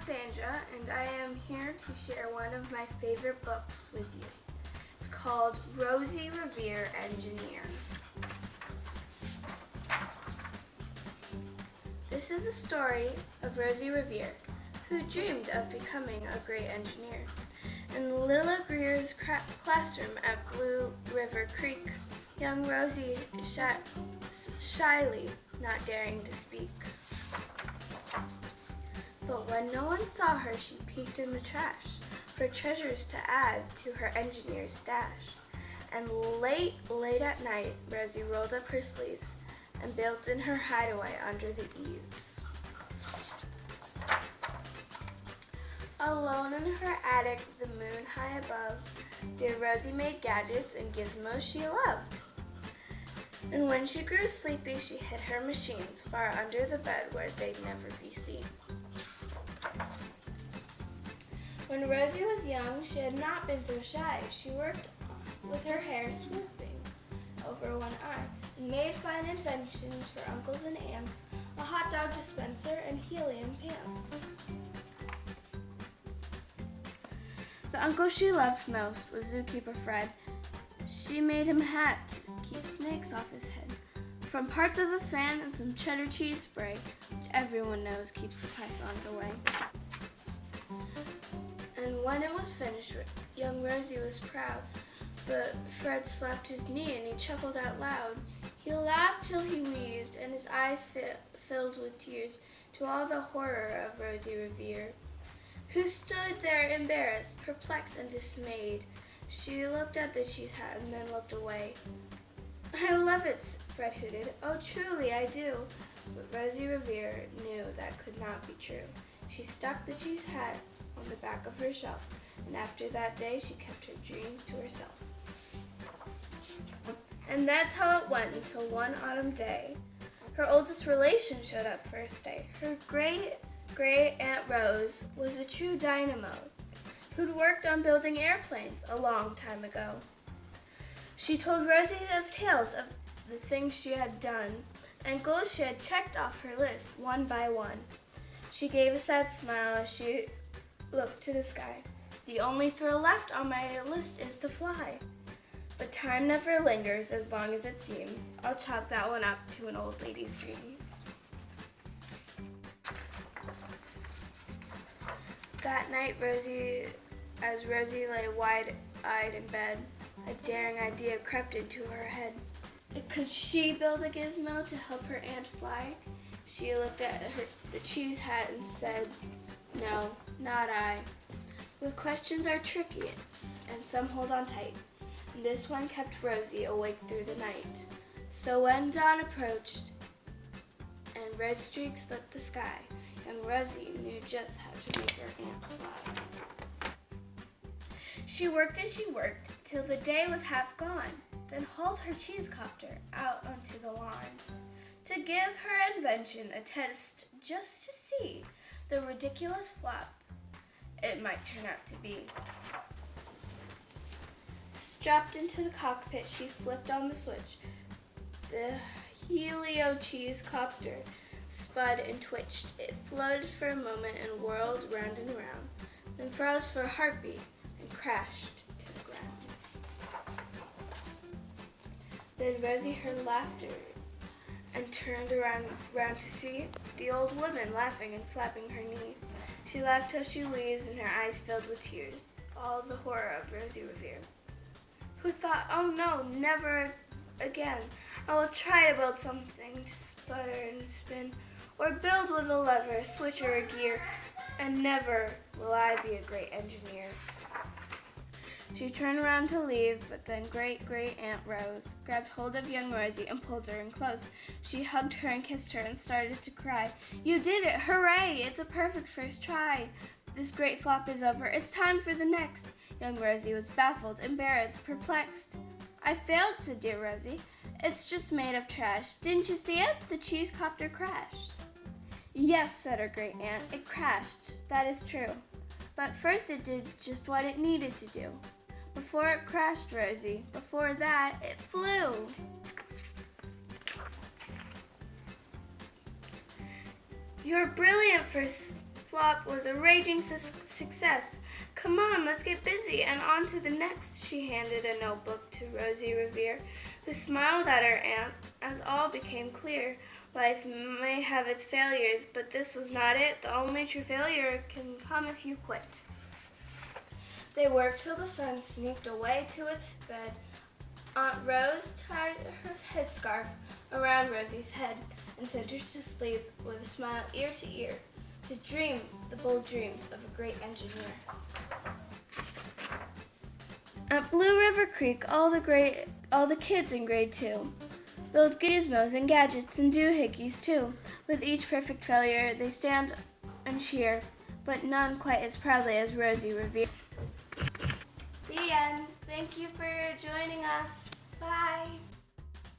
Alexandra, and I am here to share one of my favorite books with you. It's called Rosie Revere, Engineer. This is a story of Rosie Revere, who dreamed of becoming a great engineer. In Lilla Greer's classroom at Blue River Creek, young Rosie shyly, not daring to speak. But when no one saw her, she peeked in the trash for treasures to add to her engineer's stash. And late at night, Rosie rolled up her sleeves and built in her hideaway under the eaves. Alone in her attic, the moon high above, dear Rosie made gadgets and gizmos she loved. And when she grew sleepy, she hid her machines far under the bed where they'd never be seen. When Rosie was young, she had not been so shy. She worked with her hair swooping over one eye and made fine inventions for uncles and aunts, a hot dog dispenser and helium pants. The uncle she loved most was zookeeper Fred. She made him a hat to keep snakes off his head, from parts of a fan and some cheddar cheese spray, which everyone knows keeps the pythons away. And when it was finished, young Rosie was proud, but Fred slapped his knee and he chuckled out loud. He laughed till he wheezed, and his eyes filled with tears, to all the horror of Rosie Revere, who stood there embarrassed, perplexed, and dismayed. She looked at the cheese hat and then looked away. "I love it," Fred hooted. "Oh, truly, I do." But Rosie Revere knew that could not be true. She stuck the cheese hat on the back of her shelf, and after that day, she kept her dreams to herself. And that's how it went until one autumn day. Her oldest relation showed up for a stay. Her great Aunt Rose was a true dynamo who'd worked on building airplanes a long time ago. She told Rosie of tales of the things she had done and goals she had checked off her list one by one. She gave a sad smile as she looked to the sky. "The only thrill left on my list is to fly. But time never lingers as long as it seems. I'll chalk that one up to an old lady's dreams." That night, as Rosie lay wide-eyed in bed, a daring idea crept into her head. Could she build a gizmo to help her aunt fly? She looked at the cheese hat and said, "No, not I. With questions are tricky, and some hold on tight." And this one kept Rosie awake through the night. So when dawn approached and red streaks lit the sky, young Rosie knew just how to make her aunt fly. She worked and she worked till the day was half gone, then hauled her cheese copter out onto the lawn to give her invention a test, just to see the ridiculous flop it might turn out to be. Strapped into the cockpit, she flipped on the switch. The helio cheese copter spud and twitched. It floated for a moment and whirled round and round, then froze for a heartbeat and crashed to the ground. Then Rosie heard laughter and turned around to see the old woman laughing and slapping her knee. She laughed till she wheezed and her eyes filled with tears, all the horror of Rosie Revere, who thought, "Oh no, never again. I will try to build something to sputter and spin, or build with a lever, a switch, or a gear, and never will I be a great engineer." She turned around to leave, but then great Aunt Rose grabbed hold of young Rosie and pulled her in close. She hugged her and kissed her and started to cry. "You did it! Hooray! It's a perfect first try. This great flop is over. It's time for the next." Young Rosie was baffled, embarrassed, perplexed. "I failed," said dear Rosie. "It's just made of trash. Didn't you see it? The cheese copter crashed." "Yes," said her great aunt, "it crashed. That is true. But first it did just what it needed to do. Before it crashed, Rosie, before that, it flew." "You're brilliant for flop was a raging success. Come on, let's get busy and on to the next. She handed a notebook to Rosie Revere, who smiled at her aunt as all became clear. Life may have its failures, but this was not it. The only true failure can come if you quit. They worked till the sun sneaked away to its bed. Aunt Rose tied her headscarf around Rosie's head and sent her to sleep with a smile ear to ear, to dream the bold dreams of a great engineer. At Blue River Creek, all the kids in grade 2 build gizmos and gadgets and doohickeys too. With each perfect failure, they stand and cheer, but none quite as proudly as Rosie Revere. The end. Thank you for joining us. Bye.